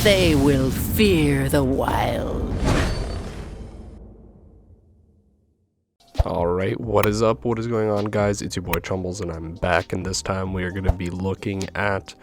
They will fear the wild. Alright, what is up? What is going on, guys? It's your boy Chumbles, and I'm back, and this time we are going to be looking at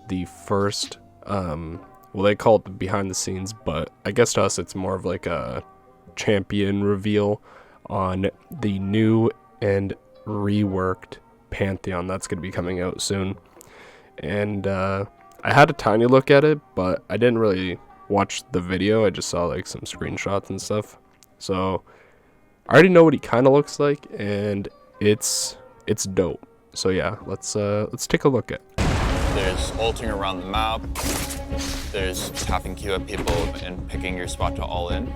the first, well, they call it the behind the scenes, but I guess to us it's more of like a champion reveal on the new and reworked Pantheon that's going to be coming out soon. And I had a tiny look at it, but I didn't really watch the video. I just saw like some screenshots and stuff. So I already know what he kind of looks like, and it's dope. So yeah, let's take a look at it. There's ulting around the map. There's tapping Q at people and picking your spot to all in.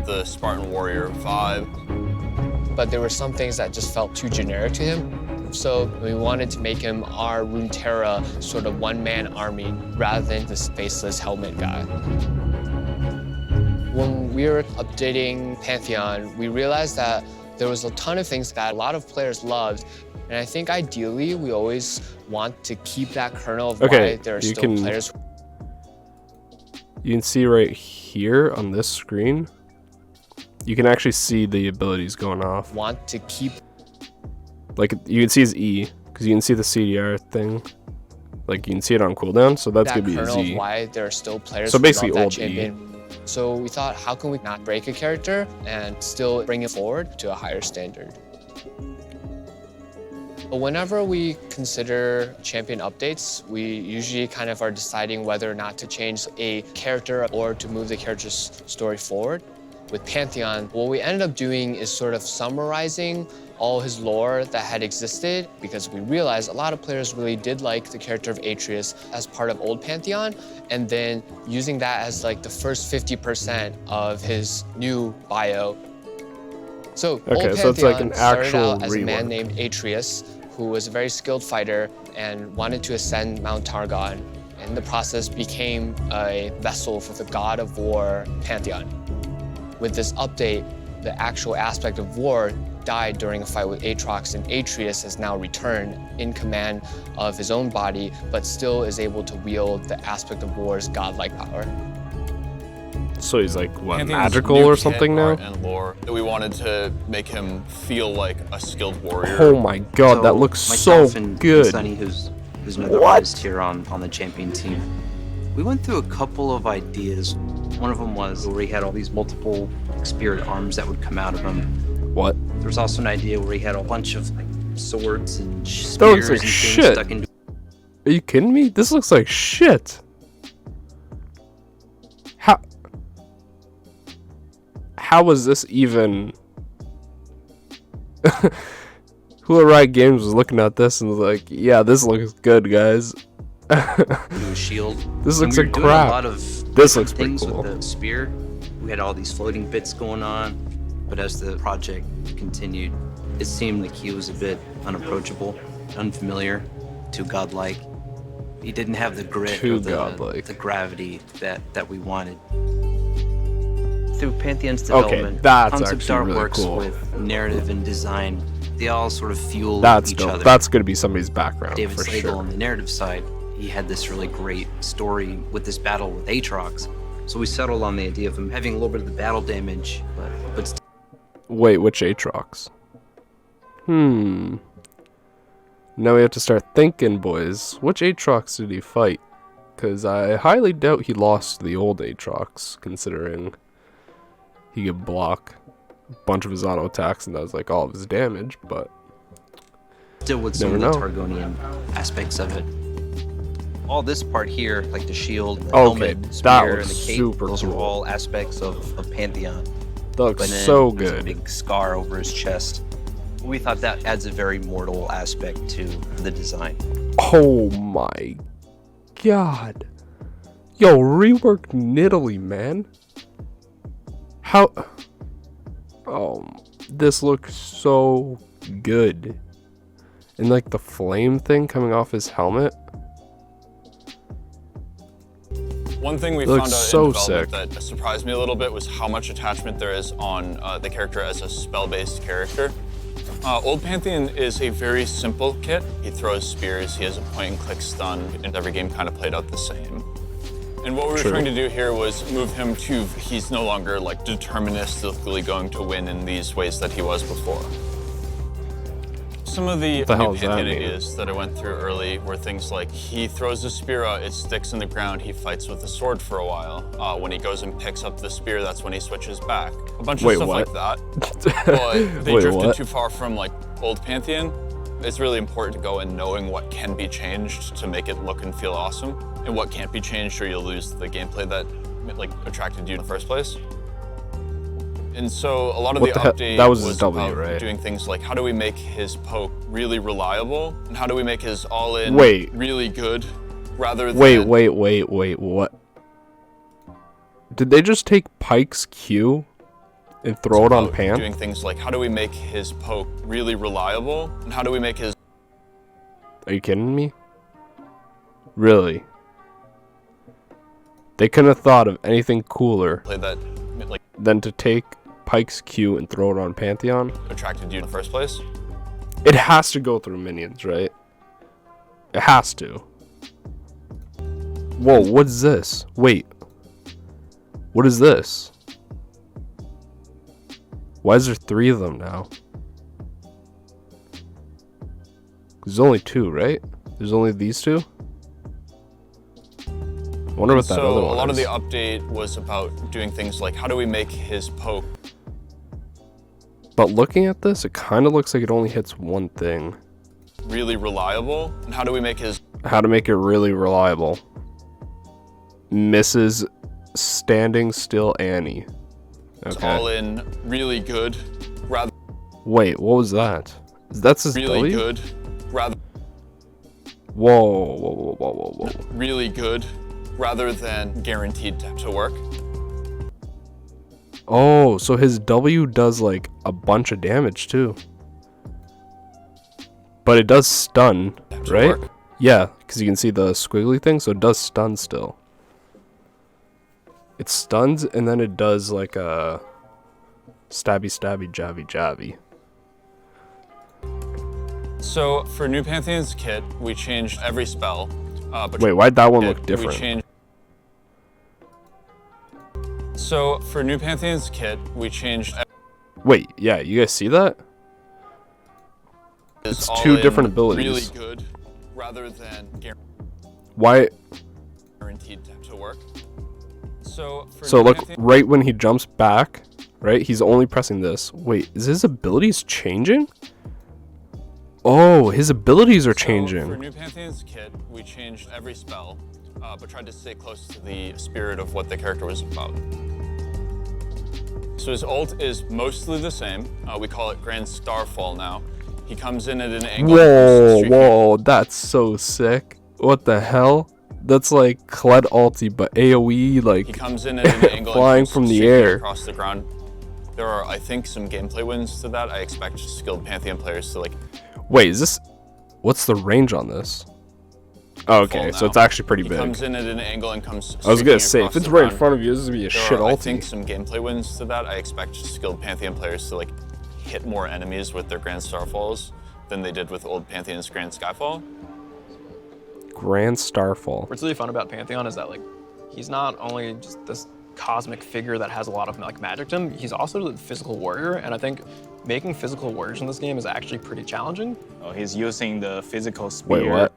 The Spartan Warrior vibe. But there were some things that just felt too generic to him. So we wanted to make him our Runeterra sort of one-man army rather than this faceless helmet guy. When we were updating Pantheon, we realized that there was a ton of things that a lot of players loved. And I think ideally, we always want to keep that kernel of why there are still players. You can see right here on this screen, you can actually see the abilities going off. Want to keep. Like, you can see his E, because you can see the CDR thing. Like, you can see it on cooldown, so that's going to be his E. Of why there are still players so basically who love old that champion. So we thought, how can we not break a character and still bring it forward to a higher standard? But whenever we consider champion updates, we usually kind of are deciding whether or not to change a character or to move the character's story forward. With Pantheon, what we ended up doing is sort of summarizing all his lore that had existed, because we realized a lot of players really did like the character of Atreus as part of old Pantheon, and then using that as like the first 50% of his new bio. So old Pantheon so it's like an started actual out as a man rework. named Atreus, who was a very skilled fighter and wanted to ascend Mount Targon. In the process, became a vessel for the god of war, Pantheon. With this update, the actual aspect of war died during a fight with Aatrox, and Atreus has now returned in command of his own body, but still is able to wield the aspect of war's godlike power. So he's like, what, Pantheon's magical new or kit, something now? art and lore. We wanted to make him feel like a skilled warrior. Oh my god, that looks so good. Sunny, who's another artist here on the champion team. We went through a couple of ideas. One of them was where he had all these multiple spirit arms that would come out of him. What? There was also an idea where he had a bunch of like swords and spears That looks like and things shit. stuck into. Are you kidding me? This looks like shit. How was this even? Who at Riot Games was looking at this and was like, yeah, this looks good, guys. Into a shield. This looks And like we were doing crap. a lot of This looks pretty things cool. with the spear. We had all these floating bits going on, but as the project continued, it seemed like he was a bit unapproachable, unfamiliar, too godlike. He didn't have the grit or the gravity that we wanted. Through Pantheon's development, that's concept actually art really works cool. with narrative and design. They all sort of fuel That's each dope. other. That's gonna be somebody's background David for Slagle sure. on the narrative side, he had this really great story with this battle with Aatrox. So we settled on the idea of him having a little bit of the battle damage, but still. Wait, which Aatrox? Now we have to start thinking, boys. Which Aatrox did he fight? Because I highly doubt he lost to the old Aatrox, considering he could block a bunch of his auto attacks and that was like all of his damage, but Still with some of the Targonian aspects of it. All this part here, like the shield, the helmet, that spear, looks and the cape, super those cool. are all aspects of Pantheon. that looks But then so there's a good. big scar over his chest. We thought that adds a very mortal aspect to the design. Oh my god. Yo, rework Nidalee, man. How? Oh, this looks so good. And like the flame thing coming off his helmet. One thing we It found looks out so in development sick. that surprised me a little bit was how much attachment there is on the character as a spell-based character. Old Pantheon is a very simple kit. He throws spears, he has a point-and-click stun, and every game kind of played out the same. And what we were True. trying to do here was move him to, he's no longer like deterministically going to win in these ways that he was before. Some of the the hell new does that Pantheon mean? ideas that I went through early were things like he throws a spear out, it sticks in the ground, he fights with a sword for a while. When he goes and picks up the spear, that's when he switches back. A bunch of Wait, stuff what? like that. But they Wait, drifted what? too far from like old Pantheon. It's really important to go in knowing what can be changed to make it look and feel awesome, and what can't be changed or you'll lose the gameplay that like attracted you in the first place. And so a lot of What the the heck? update That was his W, about right? doing things like how do we make his poke really reliable, and how do we make his all-in Wait. really good, rather than Wait, what? Did they just take Pike's Q and throw it on about Pan? doing things like how do we make his poke really reliable, and how do we make his Are you kidding me? Really? They couldn't have thought of anything cooler play that like than to take Pike's Q and throw it on Pantheon? attracted you in the first place? It has to go through minions, right? It has to. Whoa, what's this? Wait. What is this? Why is there 3 of them now? There's only 2, right? There's only these 2? I wonder what that So other a one lot of is. the update was about doing things like how do we make his poke But looking at this, it kind of looks like it only hits one thing. really reliable, and how do we make his How to make it really reliable. Mrs. Standing Still Annie. Okay. all-in really good, rather Wait, what was that? That's his really W? good, rather Whoa. really good, rather than guaranteed to work. Oh, so his W does like a bunch of damage too. But it does stun, To right? work. Yeah, because you can see the squiggly thing, so it does stun still. It stuns and then it does like a stabby, javvy. So for New Pantheon's kit, we changed every spell. But Wait, why'd that one kit, look we different? changed. So for New Pantheon's kit, we changed. Wait, yeah, you guys see that? It's 2 different abilities. Really good, rather than Why? guaranteed to work. So for So New look, Pantheon, right when he jumps back, right? He's only pressing this. Wait, is his abilities changing? Oh, his abilities are So for changing. New Pantheon's kit, we changed every spell, but tried to stay close to the spirit of what the character was about. So his ult is mostly the same. We call it Grand Starfall now. He comes in at an angle. Whoa, that's so sick. What the hell? That's like Kled ulti, but AoE, He like, comes in at an angle Flying and comes from the streaking air. across the ground. There are, I think, some gameplay wins to that. I expect skilled Pantheon players to like. wait, is this, what's the range on this? Oh, okay, fall so now. it's actually pretty He big. comes in at an angle and comes. I was gonna streaking say, if across it's the right in ground. front of you, this is gonna be a There shit are, I think, ulti. some gameplay wins to that. I expect skilled Pantheon players to like hit more enemies with their Grand Starfalls than they did with old Pantheon's Grand Skyfall. Grand Starfall. What's really fun about Pantheon is that like he's not only just this cosmic figure that has a lot of like magic to him, he's also a physical warrior, and I think making physical warriors in this game is actually pretty challenging. He's using the physical spear. Wait, what?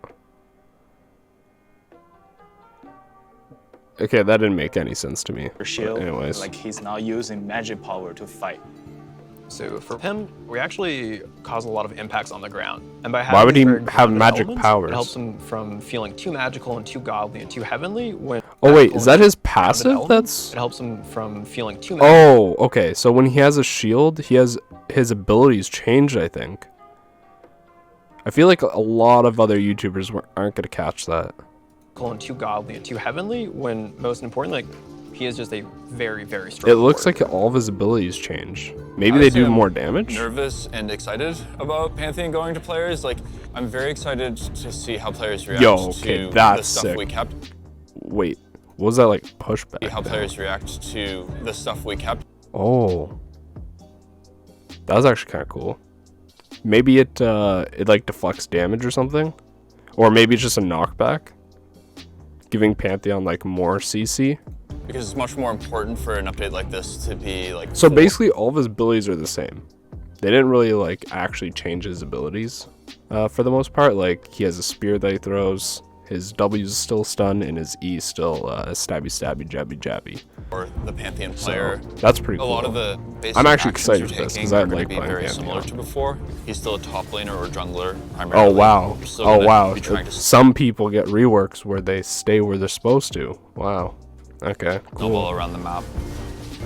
Okay, that didn't make any sense to me. But Shield. anyways. Like he's now using magic power to fight. So for him, we actually cause a lot of impacts on the ground. And by Why having would these he very have grounded magic elements, powers? It helps him from feeling too magical and too godly and too heavenly. When Oh wait, magical is that and his grounded passive? elements, That's... It helps him from feeling too magical Oh, okay. So when he has a shield, he has his abilities changed, I think. I feel like a lot of other YouTubers aren't gonna catch that. and too godly and too heavenly. When most importantly, like he is just a very, very strong. It looks warrior. like all of his abilities change. Maybe I they would say do I'm more damage? Nervous and excited about Pantheon going to players. Like, I'm very excited to see how players react Yo, okay, to the that's stuff sick. we kept. Wait, what was that like pushback? How down? players react to the stuff we kept. Oh. That was actually kind of cool. Maybe it like deflects damage or something? Or maybe it's just a knockback? giving Pantheon like more CC. Because it's much more important for an update like this to be like. So basically all of his abilities are the same. They didn't really like actually change his abilities for the most part. Like he has a spear that he throws, his W is still stun, and his E still stabby stabby jabby jabby. For the Pantheon player, so that's pretty cool. A lot of the basic I'm actually actions excited you're for this taking because I are gonna like be playing very Pantheon. similar to before. He's still a top laner or jungler primarily. Oh wow! You're still Oh gonna wow! be trying to Some people get reworks where they stay where they're supposed to. Wow. Okay. snowball Cool. around the map.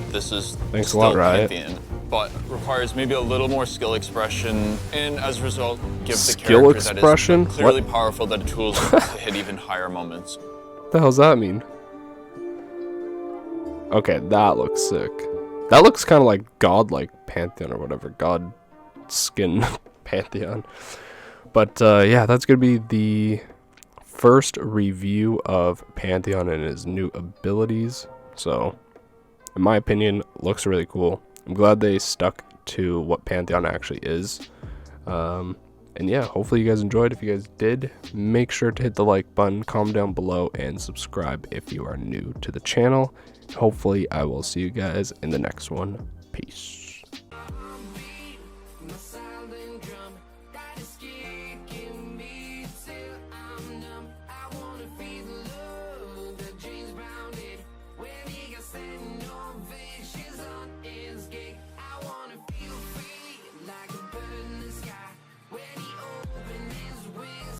This is Thanks a still lot, Riot. Pantheon, but requires maybe a little more skill expression, and as a result, give the Skill character expression? that is clearly What? powerful that tools to hit even higher moments. What the hell's that mean? Okay, that looks sick. That looks kind of like godlike Pantheon or whatever. God skin Pantheon. But yeah, that's going to be the first review of Pantheon and his new abilities. So, in my opinion, looks really cool. I'm glad they stuck to what Pantheon actually is. And yeah, hopefully you guys enjoyed. If you guys did, make sure to hit the like button, comment down below, and subscribe if you are new to the channel. Hopefully I will see you guys in the next one. Peace.